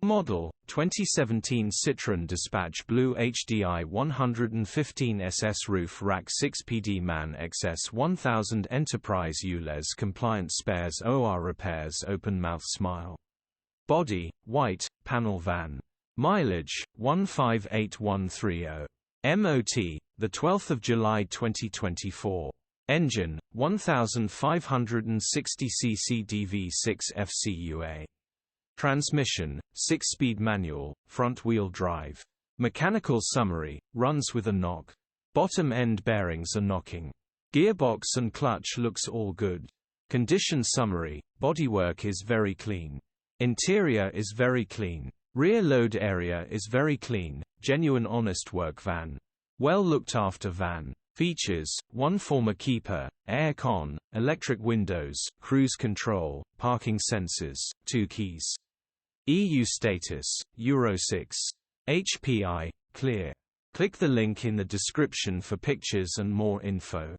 Model: 2017 Citroen Dispatch BlueHDi 115 SS Roof Rack 6PD MAN XS 1000 Enterprise ULEZ Compliant Spares OR Repairs Open Mouth Smile. Body: white, panel van. Mileage: 158130. MOT: the 12th of July 2024. Engine: 1560 cc DV6 FCUA. Transmission: 6-speed manual, front-wheel drive. Mechanical summary: runs with a knock. Bottom end bearings are knocking. Gearbox and clutch looks all good. Condition summary: bodywork is very clean. Interior is very clean. Rear load area is very clean. Genuine honest work van. Well looked after van. Features: 1 former keeper, air con, electric windows, cruise control, parking sensors, 2 keys. EU status: Euro 6. HPI, clear. Click the link in the description for pictures and more info.